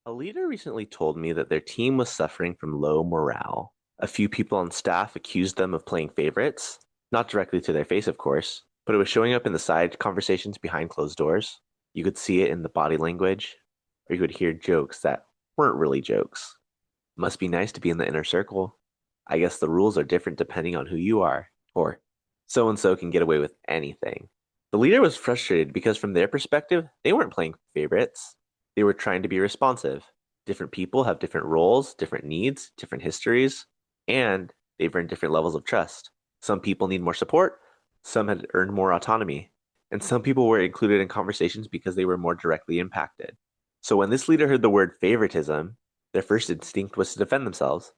A leader recently told me that their team was suffering from low morale. A few people on staff accused them of playing favorites, not directly to their face, of course, but it was showing up in the side conversations behind closed doors. You could see it in the body language, or you could hear jokes that weren't really jokes. Must be nice to be in the inner circle. I guess the rules are different depending on who you are, or so and so can get away with anything. The leader was frustrated because, from their perspective, they weren't playing favorites. They were trying to be responsive. Different people have different roles, different needs, different histories, and they've earned different levels of trust. Some people need more support, some had earned more autonomy, and some people were included in conversations because they were more directly impacted. So when this leader heard the word favoritism, their first instinct was to defend themselves.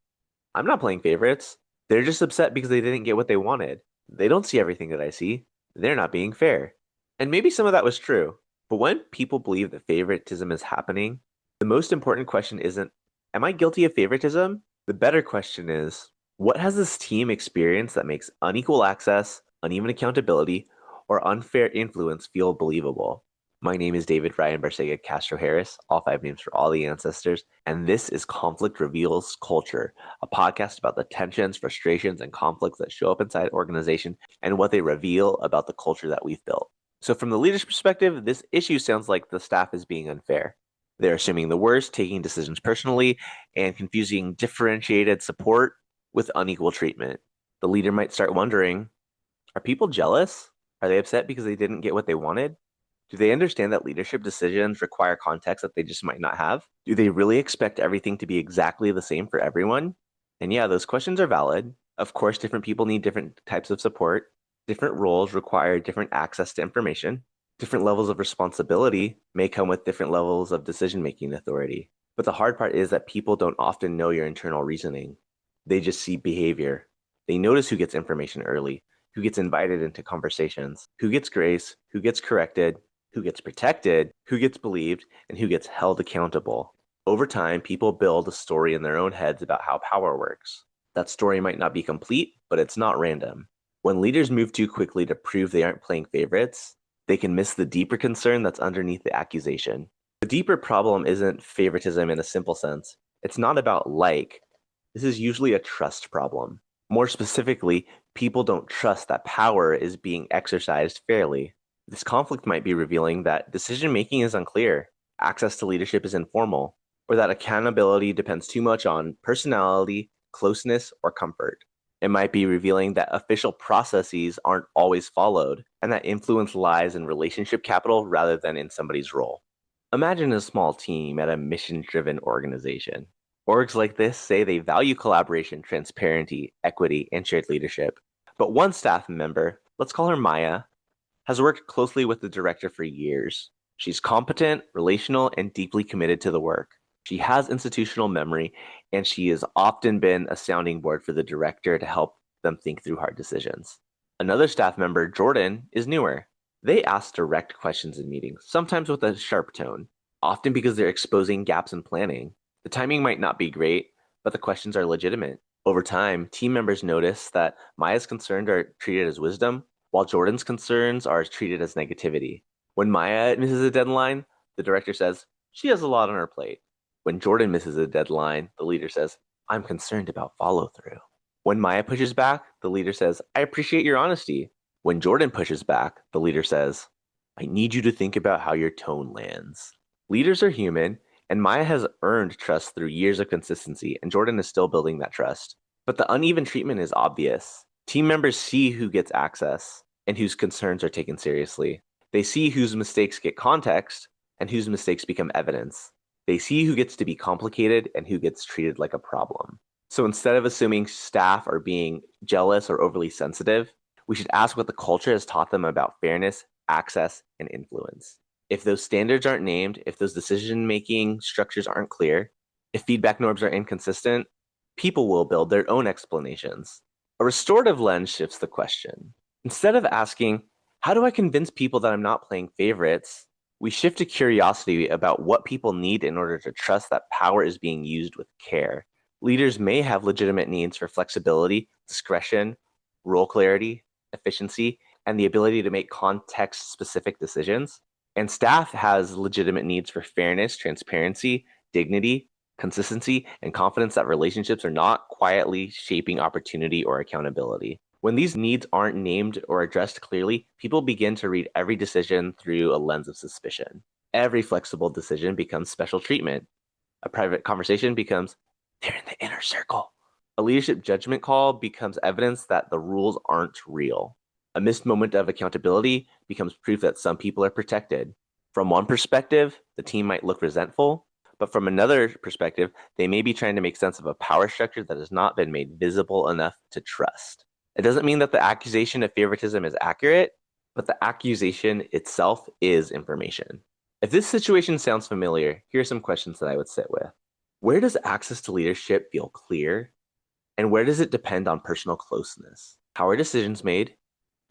I'm not playing favorites. They're just upset because they didn't get what they wanted. They don't see everything that I see. They're not being fair. And maybe some of that was true. But when people believe that favoritism is happening, the most important question isn't, am I guilty of favoritism? The better question is, what has this team experienced that makes unequal access, uneven accountability, or unfair influence feel believable? My name is Ryan Barcega Castro-Harris, all five names for all the ancestors, and this is Conflict Reveals Culture, a podcast about the tensions, frustrations, and conflicts that show up inside organization and what they reveal about the culture that we've built. So from the leader's perspective, this issue sounds like the staff is being unfair. They're assuming the worst, taking decisions personally, and confusing differentiated support with unequal treatment. The leader might start wondering, are people jealous? Are they upset because they didn't get what they wanted? Do they understand that leadership decisions require context that they just might not have? Do they really expect everything to be exactly the same for everyone? And yeah, those questions are valid. Of course, different people need different types of support. Different roles require different access to information. Different levels of responsibility may come with different levels of decision-making authority. But the hard part is that people don't often know your internal reasoning. They just see behavior. They notice who gets information early, who gets invited into conversations, who gets grace, who gets corrected, who gets protected, who gets believed, and who gets held accountable. Over time, people build a story in their own heads about how power works. That story might not be complete, but it's not random. When leaders move too quickly to prove they aren't playing favorites, they can miss the deeper concern that's underneath the accusation. The deeper problem isn't favoritism in a simple sense. It's not about like. This is usually a trust problem. More specifically, people don't trust that power is being exercised fairly. This conflict might be revealing that decision-making is unclear, access to leadership is informal, or that accountability depends too much on personality, closeness, or comfort. It might be revealing that official processes aren't always followed, and that influence lies in relationship capital rather than in somebody's role. Imagine a small team at a mission-driven organization. Orgs like this say they value collaboration, transparency, equity, and shared leadership. But one staff member, let's call her Maya, has worked closely with the director for years. She's competent, relational, and deeply committed to the work. She has institutional memory, and she has often been a sounding board for the director to help them think through hard decisions. Another staff member, Jordan, is newer. They ask direct questions in meetings, sometimes with a sharp tone, often because they're exposing gaps in planning. The timing might not be great, but the questions are legitimate. Over time, team members notice that Maya's concerns are treated as wisdom, while Jordan's concerns are treated as negativity. When Maya misses a deadline, the director says, she has a lot on her plate. When Jordan misses a deadline, the leader says, I'm concerned about follow through. When Maya pushes back, the leader says, I appreciate your honesty. When Jordan pushes back, the leader says, I need you to think about how your tone lands. Leaders are human, and Maya has earned trust through years of consistency, and Jordan is still building that trust. But the uneven treatment is obvious. Team members see who gets access and whose concerns are taken seriously. They see whose mistakes get context and whose mistakes become evidence. They see who gets to be complicated and who gets treated like a problem. So instead of assuming staff are being jealous or overly sensitive, we should ask what the culture has taught them about fairness, access, and influence. If those standards aren't named, if those decision-making structures aren't clear, if feedback norms are inconsistent, people will build their own explanations. A restorative lens shifts the question. Instead of asking, how do I convince people that I'm not playing favorites? We shift to curiosity about what people need in order to trust that power is being used with care. Leaders may have legitimate needs for flexibility, discretion, role clarity, efficiency, and the ability to make context-specific decisions. And staff has legitimate needs for fairness, transparency, dignity, consistency, and confidence that relationships are not quietly shaping opportunity or accountability. When these needs aren't named or addressed clearly, people begin to read every decision through a lens of suspicion. Every flexible decision becomes special treatment. A private conversation becomes, they're in the inner circle. A leadership judgment call becomes evidence that the rules aren't real. A missed moment of accountability becomes proof that some people are protected. From one perspective, the team might look resentful, but from another perspective, they may be trying to make sense of a power structure that has not been made visible enough to trust. It doesn't mean that the accusation of favoritism is accurate, but the accusation itself is information. If this situation sounds familiar, here are some questions that I would sit with. Where does access to leadership feel clear? And where does it depend on personal closeness? How are decisions made?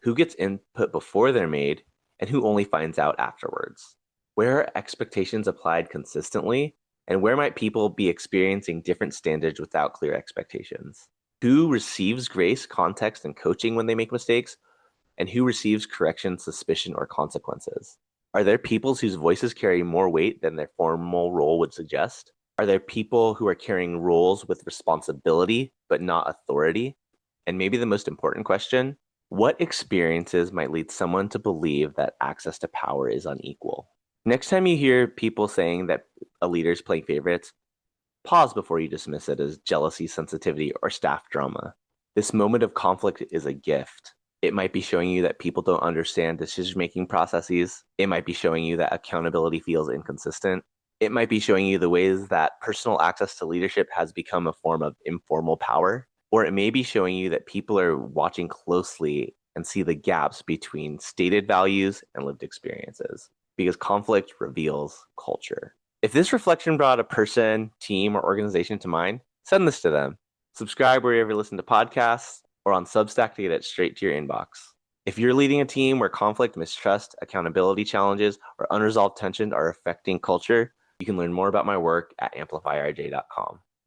Who gets input before they're made? And who only finds out afterwards? Where are expectations applied consistently? And where might people be experiencing different standards without clear expectations? Who receives grace, context, and coaching when they make mistakes? And who receives correction, suspicion, or consequences? Are there peoples whose voices carry more weight than their formal role would suggest? Are there people who are carrying roles with responsibility but not authority? And maybe the most important question, what experiences might lead someone to believe that access to power is unequal? Next time you hear people saying that a leader is playing favorites, pause before you dismiss it as jealousy, sensitivity, or staff drama. This moment of conflict is a gift. It might be showing you that people don't understand decision-making processes. It might be showing you that accountability feels inconsistent. It might be showing you the ways that personal access to leadership has become a form of informal power. Or it may be showing you that people are watching closely and see the gaps between stated values and lived experiences, because conflict reveals culture. If this reflection brought a person, team, or organization to mind, send this to them. Subscribe wherever you listen to podcasts or on Substack to get it straight to your inbox. If you're leading a team where conflict, mistrust, accountability challenges, or unresolved tension are affecting culture, you can learn more about my work at amplifyrj.com.